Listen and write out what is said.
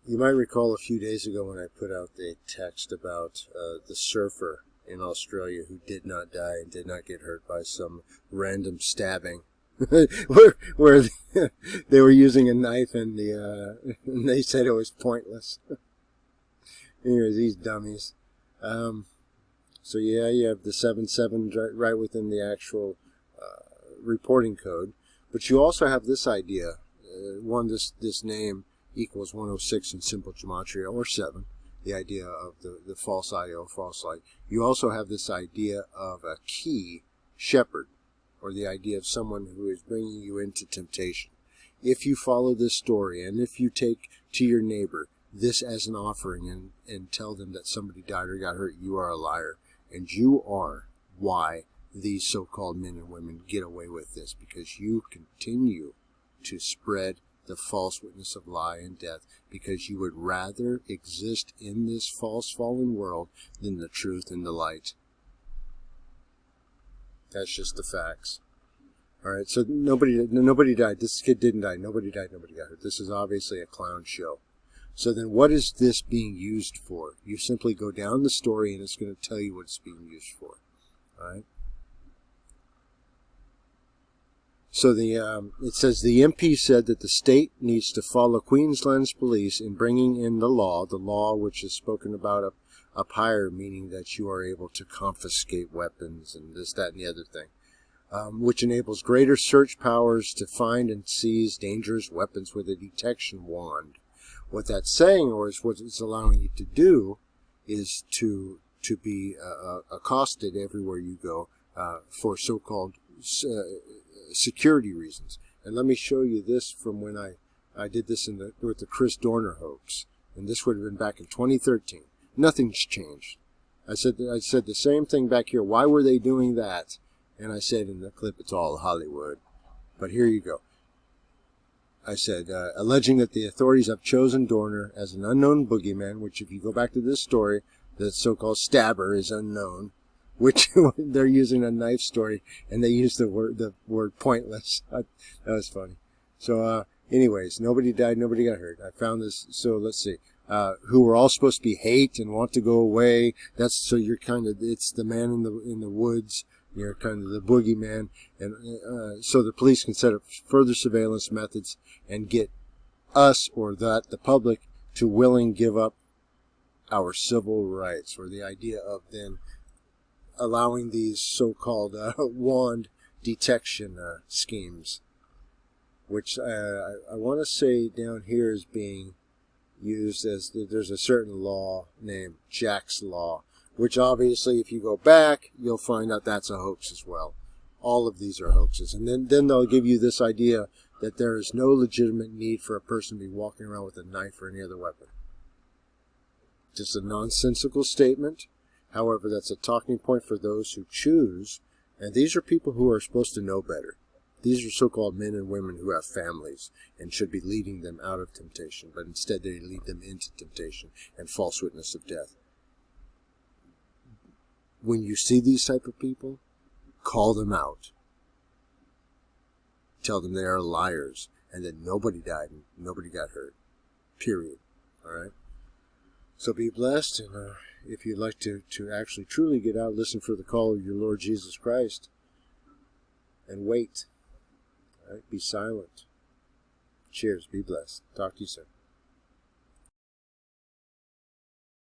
You might recall a few days ago when I put out a text about the surfer in Australia who did not die and did not get hurt by some random stabbing, where they were using a knife and and they said it was pointless. Anyways, these dummies. So yeah, you have the 77 right within the actual reporting code, but you also have this idea. This name equals 106 in simple gematria, or 7, the idea of the false IO, false light. You also have this idea of a key shepherd, or the idea of someone who is bringing you into temptation. If you follow this story, and if you take to your neighbor this as an offering and tell them that somebody died or got hurt, you are a liar. And you are why these so-called men and women get away with this, because you continue to spread the false witness of lie and death, because you would rather exist in this false fallen world than the truth and the light. That's just the facts. Alright, so nobody died. This kid didn't die. Nobody died. Nobody got hurt. This is obviously a clown show. So then what is this being used for? You simply go down the story and it's going to tell you what it's being used for. Alright? So it says the MP said that the state needs to follow Queensland's police in bringing in the law which is spoken about up higher, meaning that you are able to confiscate weapons and this, that, and the other thing, which enables greater search powers to find and seize dangerous weapons with a detection wand. What that's saying, or is what it's allowing you to do, is to be accosted everywhere you go for so-called security reasons. And let me show you this from when I did this with the Chris Dorner hoax, and this would have been back in 2013. Nothing's changed. I said the same thing back here. Why were they doing that? And I said in the clip, it's all Hollywood. But here you go. I said, alleging that the authorities have chosen Dorner as an unknown boogeyman, which if you go back to this story, the so-called stabber is unknown, which they're using a knife story, and they use the word pointless. That was funny. So, anyways, nobody died, nobody got hurt. I found this, so let's see. Who were all supposed to be hate and want to go away. So you're kind of, it's the man in the woods. You're kind of the boogeyman. And so the police can set up further surveillance methods and get us, or the public, to willing give up our civil rights, or the idea of then allowing these so-called wand detection schemes, which I want to say down here is being used as there's a certain law named Jack's Law, which obviously if you go back, you'll find out that's a hoax as well. All of these are hoaxes. And then they'll give you this idea that there is no legitimate need for a person to be walking around with a knife or any other weapon. Just a nonsensical statement. However, that's a talking point for those who choose, and these are people who are supposed to know better. These are so-called men and women who have families and should be leading them out of temptation, but instead they lead them into temptation and false witness of death. When you see these type of people, call them out. Tell them they are liars and that nobody died and nobody got hurt. Period. Alright? So be blessed, and if you'd like to actually truly get out, listen for the call of your Lord Jesus Christ, and wait. All right? Be silent. Cheers. Be blessed. Talk to you soon.